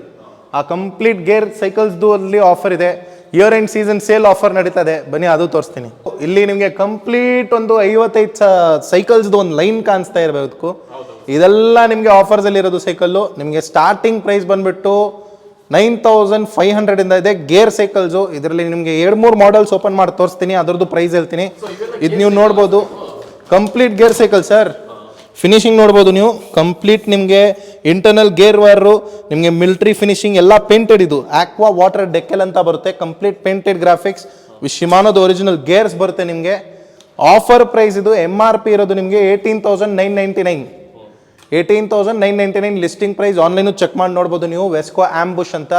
ಆ ಕಂಪ್ಲೀಟ್ ಗೇರ್ ಸೈಕಲ್ಸ್ದು ಅಲ್ಲಿ ಆಫರ್ ಇದೆ. Year end season sale offer ನಡೀತಾ ಇದೆ, ಬನ್ನಿ ಅದು ತೋರಿಸ್ತೀನಿ. ಇಲ್ಲಿ ನಿಮಗೆ ಕಂಪ್ಲೀಟ್ ಒಂದು 55 ಸೈಕಲ್ಸ್ದು ಒಂದು ಲೈನ್ ಕಾಣಿಸ್ತಾ ಇರಬೇಕು. ಇದೆಲ್ಲ ನಿಮಗೆ ಆಫರ್ಸ್ ಅಲ್ಲಿ ಇರೋದು ಸೈಕಲ್ಲು. ನಿಮಗೆ ಸ್ಟಾರ್ಟಿಂಗ್ ಪ್ರೈಸ್ ಬಂದ್ಬಿಟ್ಟು 9500 ಇಂದ ಇದೆ ಗೇರ್ ಸೈಕಲ್ಸು. ಇದರಲ್ಲಿ ನಿಮಗೆ 2-3 ಮಾಡೆಲ್ಸ್ ಓಪನ್ ಮಾಡಿ ತೋರಿಸ್ತೀನಿ, ಅದರದ್ದು ಪ್ರೈಸ್ ಹೇಳ್ತೀನಿ. ಇದು ನೀವು ನೋಡ್ಬೋದು, complete gear cycle sir. Finishing ನೋಡ್ಬೋದು ನೀವು, ಕಂಪ್ಲೀಟ್ ನಿಮಗೆ ಇಂಟರ್ನಲ್ ಗೇರ್ ವೈರು, ನಿಮಗೆ ಮಿಲಿಟರಿ ಫಿನಿಶಿಂಗ್ ಎಲ್ಲ ಪೇಂಟೆಡ್. ಇದು ಆಕ್ವಾ ವಾಟರ್ ಡೆಕೆಲ್ ಅಂತ ಬರುತ್ತೆ, ಕಂಪ್ಲೀಟ್ ಪೇಂಟೆಡ್ ಗ್ರಾಫಿಕ್ಸ್. ಶಿಮಾನೋದು ಒರಿಜಿನಲ್ ಗೇರ್ಸ್ ಬರುತ್ತೆ ನಿಮಗೆ. ಆಫರ್ ಪ್ರೈಸ್ ಇದು. MRP ಇರೋದು ನಿಮಗೆ 18,999. 18,999 ಲಿಸ್ಟಿಂಗ್ ಪ್ರೈಸ್. ಆನ್ಲೈನು ಚೆಕ್ ಮಾಡಿ ನೋಡ್ಬೋದು ನೀವು. ವೆಸ್ಕೋ ಆಂಬುಷ್ ಅಂತ.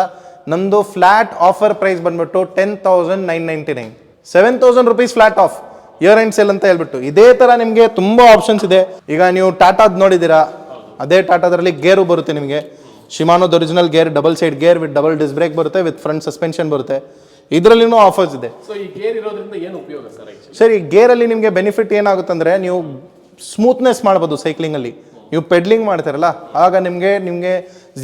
ನಮ್ಮದು ಫ್ಲಾಟ್ ಆಫರ್ ಪ್ರೈಸ್ ಬಂದ್ಬಿಟ್ಟು 10,999. 7,000 rupees flat of, year end sale ಅಂತ ಹೇಳ್ಬಿಟ್ಟು. ಇದೇ ಥರ ನಿಮಗೆ ತುಂಬ ಆಪ್ಷನ್ಸ್ ಇದೆ. ಈಗ ನೀವು ಟಾಟಾದ್ ನೋಡಿದ್ದೀರಾ, ಅದೇ ಟಾಟಾದ್ರಲ್ಲಿ ಗೇರು ಬರುತ್ತೆ ನಿಮಗೆ. ಶಿಮಾನೋದ್ original gear, double side gear with double disc brake ಬರುತ್ತೆ, ವಿತ್ ಫ್ರಂಟ್ ಸಸ್ಪೆನ್ಷನ್ ಬರುತ್ತೆ. ಇದರಲ್ಲಿನೂ ಆಫರ್ಸ್ ಇದೆ. ಸೊ ಈ ಗೇರ್ ಇರೋದ್ರಿಂದ ಏನು ಉಪಯೋಗ ಸರ್? ಸರ್ ಈ ಗೇರಲ್ಲಿ ನಿಮಗೆ ಬೆನಿಫಿಟ್ ಏನಾಗುತ್ತೆ ಅಂದರೆ, ನೀವು ಸ್ಮೂತ್ನೆಸ್ ಮಾಡ್ಬೋದು ಸೈಕ್ಲಿಂಗಲ್ಲಿ. ನೀವು ಪೆಡ್ಲಿಂಗ್ ಮಾಡ್ತಾರಲ್ಲ, ಆಗ ನಿಮಗೆ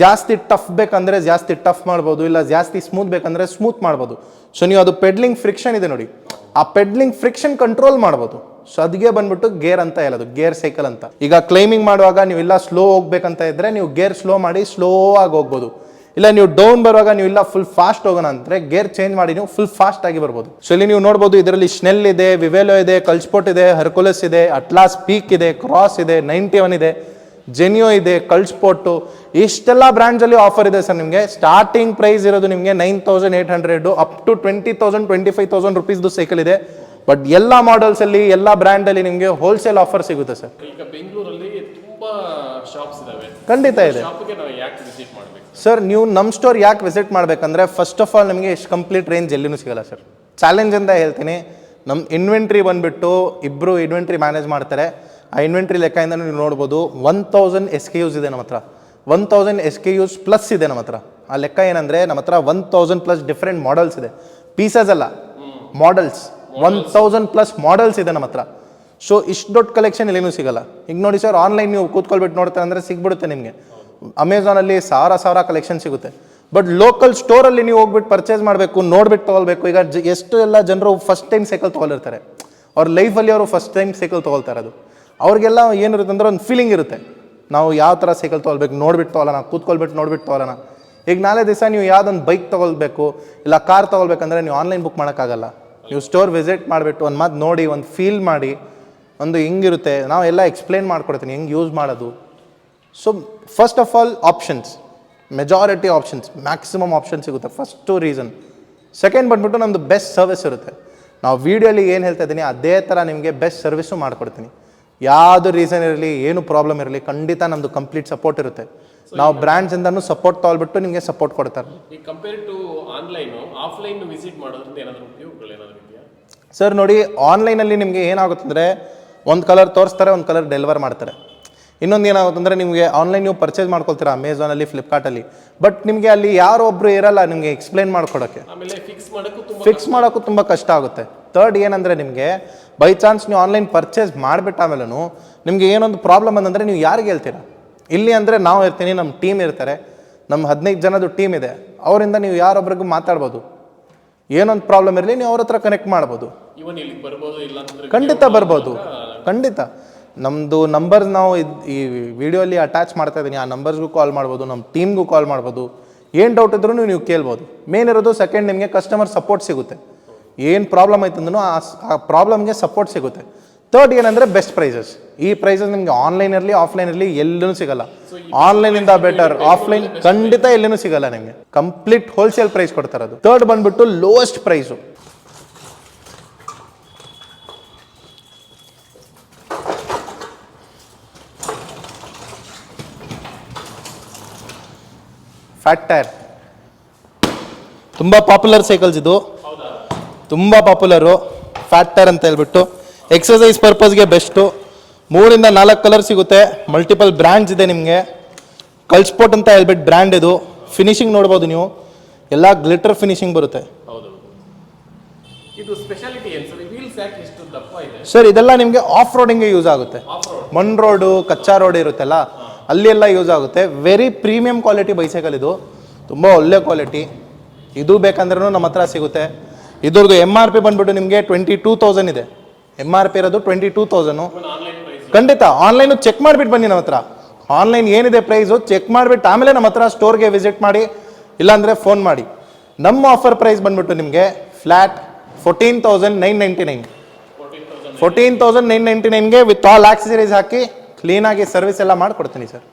ಜಾಸ್ತಿ ಟಫ್ ಬೇಕಂದರೆ ಜಾಸ್ತಿ ಟಫ್ ಮಾಡ್ಬೋದು, ಇಲ್ಲ ಜಾಸ್ತಿ ಸ್ಮೂತ್ ಬೇಕಂದರೆ ಸ್ಮೂತ್ ಮಾಡ್ಬೋದು. ಸೊ ನೀವು ಅದು ಪೆಡ್ಲಿಂಗ್ ಫ್ರಿಕ್ಷನ್ ಇದೆ ನೋಡಿ, ಆ ಪೆಡ್ಲಿಂಗ್ ಫ್ರಿಕ್ಷನ್ ಕಂಟ್ರೋಲ್ ಮಾಡ್ಬೋದು. ಸೊ ಅದಕ್ಕೆ ಬಂದ್ಬಿಟ್ಟು ಗೇರ್ ಅಂತ ಹೇಳೋದು, ಗೇರ್ ಸೈಕಲ್ ಅಂತ. ಈಗ ಕ್ಲೈಂಬಿಂಗ್ ಮಾಡುವಾಗ ನೀವು ಇಲ್ಲ ಸ್ಲೋ ಹೋಗ್ಬೇಕಂತ ಇದ್ರೆ ನೀವು ಗೇರ್ ಸ್ಲೋ ಮಾಡಿ ಸ್ಲೋ ಆಗಿ ಹೋಗ್ಬೋದು. ಇಲ್ಲ ನೀವು ಡೌನ್ ಬರುವಾಗ ನೀವು ಇಲ್ಲ ಫುಲ್ ಫಾಸ್ಟ್ ಹೋಗೋಣ ಅಂದರೆ ಗೇರ್ ಚೇಂಜ್ ಮಾಡಿ ನೀವು ಫುಲ್ ಫಾಸ್ಟ್ ಆಗಿ ಬರ್ಬೋದು. ಸೊ ಇಲ್ಲಿ ನೀವು ನೋಡ್ಬೋದು, ಇದರಲ್ಲಿ ಸ್ನೆಲ್ ಇದೆ, ವಿವೆಲೋ ಇದೆ, ಕಲ್ಸ್ಪೋರ್ಟ್ ಇದೆ, ಹರ್ಕುಲಸ್ ಇದೆ, ಅಟ್ಲಾಸ್ ಪೀಕ್ ಇದೆ, ಕ್ರಾಸ್ ಇದೆ, 91 ಇದೆ. ಜೆನ್ಯೋ ಇದೆ, ಕಲ್ಸ್ಪೋರ್ಟು, ಇಷ್ಟೆಲ್ಲ ಬ್ರ್ಯಾಂಡ್ಸಲ್ಲಿ ಆಫರ್ ಇದೆ ಸರ್. ನಿಮಗೆ ಸ್ಟಾರ್ಟಿಂಗ್ ಪ್ರೈಸ್ ಇರೋದು ನಿಮಗೆ 9800 ಅಪ್ ಟು 20,000 25,000 ರುಪೀಸ್ದು ಸೈಕಲ್ ಇದೆ. ಬಟ್ ಎಲ್ಲ ಮಾಡಲ್ಸಲ್ಲಿ ಎಲ್ಲ ಬ್ರ್ಯಾಂಡಲ್ಲಿ ನಿಮಗೆ ಹೋಲ್ಸೇಲ್ ಆಫರ್ ಸಿಗುತ್ತೆ ಸರ್. ಈಗ ಬೆಂಗಳೂರಲ್ಲಿ ತುಂಬಾ ಶಾಪ್ಸ್ ಇದಾವೆ, ಖಂಡಿತ ಇದೆ ಶಾಪ್ಗೆ ನಾವು ಯಾಕೆ ವಿಸಿಟ್ ಮಾಡಬೇಕು ಸರ್. ನೀವು ನಮ್ಮ ಸ್ಟೋರ್ ಯಾಕೆ ವಿಸಿಟ್ ಮಾಡಬೇಕಂದ್ರೆ ಫಸ್ಟ್ ಆಫ್ ಆಲ್ ನಿಮಗೆ ಇಷ್ಟು ಕಂಪ್ಲೀಟ್ ರೇಂಜ್ ಎಲ್ಲಿನೂ ಸಿಗಲ್ಲ ಸರ್. ಚಾಲೆಂಜ್ ಅಂತ ಹೇಳ್ತೀನಿ. ನಮ್ಮ ಇನ್ವೆಂಟ್ರಿ ಬಂದುಬಿಟ್ಟು ಇಬ್ಬರು ಇನ್ವೆಂಟ್ರಿ ಮ್ಯಾನೇಜ್ ಮಾಡ್ತಾರೆ. ಆ ಇನ್ವೆಂಟ್ರಿ ಲೆಕ್ಕದಿಂದ ನೀವು ನೋಡ್ಬೋದು 1000 SKUs ಇದೆ ನಮ್ಮ ಹತ್ರ. 1000 SKUs ಪ್ಲಸ್ ಇದೆ ನಮ್ಮ ಹತ್ರ. ಆ ಲೆಕ್ಕ ಏನಂದರೆ ನಮ್ಮ ಹತ್ರ 1000+ ಡಿಫ್ರೆಂಟ್ ಮಾಡಲ್ಸ್ ಇದೆ. ಪೀಸಸ್ ಅಲ್ಲ, ಮಾಡಲ್ಸ್. 1000+ ಮಾಡಲ್ಸ್ ಇದೆ ನಮ್ಮ ಹತ್ರ. ಸೊ ಇಷ್ಟು ದೊಡ್ಡ ಕಲೆಕ್ಷನ್ ಎಲ್ಲಿನೂ ಸಿಗಲ್ಲ. ಈಗ ನೋಡಿ ಸರ್, ಆನ್ಲೈನ್ ನೀವು ಕೂತ್ಕೊಳ್ಬಿಟ್ಟು ನೋಡ್ತಾರೆ ಅಂದರೆ ಸಿಗ್ಬಿಡುತ್ತೆ ನಿಮಗೆ. ಅಮೆಝಾನಲ್ಲಿ ಸಾವಿರ ಕಲೆಕ್ಷನ್ ಸಿಗುತ್ತೆ. ಬಟ್ ಲೋಕಲ್ ಸ್ಟೋರಲ್ಲಿ ನೀವು ಹೋಗ್ಬಿಟ್ಟು ಪರ್ಚೇಸ್ ಮಾಡಬೇಕು, ನೋಡ್ಬಿಟ್ಟು ತೊಗೊಳ್ಬೇಕು. ಈಗ ಎಷ್ಟು ಎಲ್ಲ ಜನರು ಫಸ್ಟ್ ಟೈಮ್ ಸೈಕಲ್ ತೊಗೊಳಿರ್ತಾರೆ, ಅವ್ರ ಲೈಫಲ್ಲಿ ಅವರು ಫಸ್ಟ್ ಟೈಮ್ ಸೈಕಲ್ ತೊಗೊಳ್ತಾರೆ. ಅದು ಅವ್ರಿಗೆಲ್ಲ ಏನಿರುತ್ತೆ ಅಂದರೆ ಒಂದು ಫೀಲಿಂಗ್ ಇರುತ್ತೆ, ನಾವು ಯಾವ ಥರ ಸೈಕಲ್ ತೊಗೊಳ್ಬೇಕು, ನೋಡ್ಬಿಟ್ಟು ತೊಗೊಳ್ಳೋಣ, ಕೂತ್ಕೊಳ್ಬಿಟ್ಟು ನೋಡ್ಬಿಟ್ಟು ತೊಗೊಳ್ಳೋಣ. ಈಗ ನಾಳೆ ದಿವಸ ನೀವು ಯಾವುದೊಂದು ಬೈಕ್ ತೊಗೊಳ್ಬೇಕು ಇಲ್ಲ ಕಾರ್ ತೊಗೊಳ್ಬೇಕಂದ್ರೆ ನೀವು ಆನ್ಲೈನ್ ಬುಕ್ ಮಾಡೋಕ್ಕಾಗಲ್ಲ. ನೀವು ಸ್ಟೋರ್ ವಿಸಿಟ್ ಮಾಡಿಬಿಟ್ಟು ಒಂದು ಮಾತು ನೋಡಿ, ಒಂದು ಫೀಲ್ ಮಾಡಿ, ಒಂದು ಹಿಂಗಿರುತ್ತೆ ನಾವು ಎಲ್ಲ ಎಕ್ಸ್ಪ್ಲೇನ್ ಮಾಡ್ಕೊಡ್ತೀನಿ ಹೆಂಗೆ ಯೂಸ್ ಮಾಡೋದು. So first of all options, majority options, maximum option ಸಿಗುತ್ತೆ. First reason. ಸೆಕೆಂಡ್ ಬಂದ್ಬಿಟ್ಟು ನಮ್ಮದು ಬೆಸ್ಟ್ ಸರ್ವಿಸ್ ಇರುತ್ತೆ. ನಾವು ವೀಡಿಯೋಲಿ ಏನು ಹೇಳ್ತಾ ಇದ್ದೀನಿ ಅದೇ ಥರ ನಿಮಗೆ ಬೆಸ್ಟ್ ಸರ್ವಿಸು ಮಾಡ್ಕೊಡ್ತೀನಿ. ಯಾವುದು ರೀಸನ್ ಇರಲಿ, ಏನು ಪ್ರಾಬ್ಲಮ್ ಇರಲಿ, ಖಂಡಿತ ನಮ್ಮದು ಕಂಪ್ಲೀಟ್ ಸಪೋರ್ಟ್ ಇರುತ್ತೆ. ನಾವು ಬ್ರ್ಯಾಂಡ್ಸಿಂದನೂ ಸಪೋರ್ಟ್ ತೊಗೊಳ್ಬಿಟ್ಟು ನಿಮಗೆ ಸಪೋರ್ಟ್ ಕೊಡ್ತಾರೆ. ಈ compare to online offline visit ಮಾಡೋದ್ರಿಂದ ಏನಾದರೂ ಉಪಯೋಗಗಳು ಏನಾದರೂ ಇದೆಯಾ ಸರ್? ನೋಡಿ, ಆನ್ಲೈನಲ್ಲಿ ನಿಮಗೆ ಏನಾಗುತ್ತೆ ಅಂದರೆ ಒಂದು ಕಲರ್ ತೋರಿಸ್ತಾರೆ, ಒಂದು ಕಲರ್ ಡೆಲಿವರ್ ಮಾಡ್ತಾರೆ. ಇನ್ನೊಂದು ಏನಾಗುತ್ತೆ ಅಂದರೆ ನಿಮಗೆ ಆನ್ಲೈನ್ ನೀವು ಪರ್ಚೇಸ್ ಮಾಡ್ಕೊಳ್ತೀರಾ ಅಮೆಝಾನಲ್ಲಿ, ಫ್ಲಿಪ್ಕಾರ್ಟಲ್ಲಿ. ಬಟ್ ನಿಮಗೆ ಅಲ್ಲಿ ಯಾರೊಬ್ಬರು ಇರಲ್ಲ ನಿಮಗೆ ಎಕ್ಸ್ಪ್ಲೈನ್ ಮಾಡ್ಕೊಡೋಕ್ಕೆ. ಆಮೇಲೆ ಫಿಕ್ಸ್ ಮಾಡೋಕ್ಕೂ ತುಂಬ ಕಷ್ಟ ಆಗುತ್ತೆ. ಥರ್ಡ್ ಏನಂದರೆ ನಿಮಗೆ ಬೈ ಚಾನ್ಸ್ ನೀವು ಆನ್ಲೈನ್ ಪರ್ಚೇಸ್ ಮಾಡಿಬಿಟ್ಟಾಮೇಲೂ ನಿಮಗೆ ಏನೊಂದು ಪ್ರಾಬ್ಲಮ್ ಅಂತಂದರೆ ನೀವು ಯಾರಿಗೆ ಹೇಳ್ತೀರಾ? ಇಲ್ಲಿ ಅಂದರೆ ನಾವು ಇರ್ತೀನಿ, ನಮ್ಮ ಟೀಮ್ ಇರ್ತಾರೆ, ನಮ್ಮ 15 ಜನದ್ದು ಟೀಮ್ ಇದೆ. ಅವರಿಂದ ನೀವು ಯಾರೊಬ್ರಿಗೂ ಮಾತಾಡ್ಬೋದು. ಏನೊಂದು ಪ್ರಾಬ್ಲಮ್ ಇರಲಿ ನೀವು ಅವ್ರ ಹತ್ರ ಕನೆಕ್ಟ್ ಮಾಡ್ಬೋದು. ಖಂಡಿತ ಬರ್ಬೋದು, ಖಂಡಿತ. ನಮ್ಮದು ನಂಬರ್ಸ್ ನಾವು ಈ ವಿಡಿಯೋಲಿ ಅಟ್ಯಾಚ್ ಮಾಡ್ತಾ ಇದ್ದೀನಿ. ಆ ನಂಬರ್ಸ್ಗೂ ಕಾಲ್ ಮಾಡ್ಬೋದು, ನಮ್ಮ ಟೀಮ್ಗೂ ಕಾಲ್ ಮಾಡ್ಬೋದು. ಏನು ಡೌಟ್ ಇದ್ರೂ ನೀವು ಕೇಳ್ಬೋದು. ಮೇನ್ ಇರೋದು ಸೆಕೆಂಡ್, ನಿಮಗೆ ಕಸ್ಟಮರ್ ಸಪೋರ್ಟ್ ಸಿಗುತ್ತೆ. ಏನು ಪ್ರಾಬ್ಲಮ್ ಆಯ್ತಂದ್ರೂ ಆ ಪ್ರಾಬ್ಲಮ್ಗೆ ಸಪೋರ್ಟ್ ಸಿಗುತ್ತೆ. ಥರ್ಡ್ ಏನಂದರೆ ಬೆಸ್ಟ್ ಪ್ರೈಸಸ್. ಈ ಪ್ರೈಸಸ್ ನಿಮಗೆ ಆನ್ಲೈನ್ ಇರಲಿ ಆಫ್ಲೈನ್ ಇರಲಿ ಎಲ್ಲೂ ಸಿಗಲ್ಲ. ಆನ್ಲೈನಿಂದ ಬೆಟರ್, ಆಫ್ಲೈನ್ ಖಂಡಿತ ಎಲ್ಲೂ ಸಿಗಲ್ಲ ನಿಮಗೆ. ಕಂಪ್ಲೀಟ್ ಹೋಲ್ಸೇಲ್ ಪ್ರೈಸ್ ಕೊಡ್ತಾರೆ ಅದು. ಥರ್ಡ್ ಬಂದ್ಬಿಟ್ಟು ಲೋಯೆಸ್ಟ್ ಪ್ರೈಸು. ಫ್ಯಾಟ್ ಟೈರ್ ತುಂಬ ಪಾಪ್ಯುಲರ್ ಸೈಕಲ್ಸ್ ಇದು, ತುಂಬ ಪಾಪ್ಯುಲರು. ಫ್ಯಾಟ್ ಟೈರ್ ಅಂತ ಹೇಳ್ಬಿಟ್ಟು ಎಕ್ಸಸೈಸ್ ಪರ್ಪಸ್ಗೆ ಬೆಸ್ಟು. 3 ಇಂದ 4 ಕಲರ್ ಸಿಗುತ್ತೆ. ಮಲ್ಟಿಪಲ್ ಬ್ರ್ಯಾಂಡ್ಸ್ ಇದೆ ನಿಮಗೆ. ಕಲ್ಸ್ಪೋರ್ಟ್ ಅಂತ ಹೇಳ್ಬಿಟ್ಟು ಬ್ರ್ಯಾಂಡ್ ಇದು. ಫಿನಿಶಿಂಗ್ ನೋಡ್ಬೋದು ನೀವು, ಎಲ್ಲ ಗ್ಲಿಟರ್ ಫಿನಿಶಿಂಗ್ ಬರುತ್ತೆ. ಇದು ಸ್ಪೆಷಾಲಿಟಿ ಏನು ಸರ್? ವೀಲ್ಸ್ ಯಾಕೆ ಇಷ್ಟು ದಪ್ಪ ಇದೆ ಸರ್? ಇದೆಲ್ಲ ನಿಮಗೆ ಆಫ್ ರೋಡಿಂಗ್ಗೆ ಯೂಸ್ ಆಗುತ್ತೆ. ಮಣ್ ರೋಡು, ಕಚ್ಚಾ ರೋಡ್ ಇರುತ್ತಲ್ಲ, ಅಲ್ಲಿ ಎಲ್ಲ ಯೂಸ್ ಆಗುತ್ತೆ. ವೆರಿ ಪ್ರೀಮಿಯಂ ಕ್ವಾಲಿಟಿ ಬೈಸೈಕಲ್ ಇದು, ತುಂಬ ಒಳ್ಳೆ ಕ್ವಾಲಿಟಿ. ಇದು ಬೇಕಂದ್ರೂ ನಮ್ಮ ಹತ್ರ ಸಿಗುತ್ತೆ. ಇದ್ರದ್ದು MRP ಬಂದ್ಬಿಟ್ಟು ನಿಮಗೆ 22,000 ಇದೆ. MRP ಇರೋದು 22,000. ಖಂಡಿತ ಆನ್ಲೈನು ಚೆಕ್ ಮಾಡಿಬಿಟ್ಟು ಬನ್ನಿ ನಮ್ಮ ಹತ್ರ. ಆನ್ಲೈನ್ ಏನಿದೆ ಪ್ರೈಸು ಚೆಕ್ ಮಾಡಿಬಿಟ್ಟು ಆಮೇಲೆ ನಮ್ಮ ಹತ್ರ ಸ್ಟೋರ್ಗೆ ವಿಸಿಟ್ ಮಾಡಿ, ಇಲ್ಲಾಂದರೆ ಫೋನ್ ಮಾಡಿ. ನಮ್ಮ ಆಫರ್ ಪ್ರೈಸ್ ಬಂದ್ಬಿಟ್ಟು ನಿಮಗೆ ಫ್ಲ್ಯಾಟ್ 14,999. 14,999ಗೆ ವಿತ್ ಆಲ್ ಆಕ್ಸೆಸರೀಸ್ ಹಾಕಿ ಕ್ಲೀನಾಗಿ ಸರ್ವಿಸ್ ಎಲ್ಲ ಮಾಡಿಕೊಡ್ತೀನಿ ಸರ್.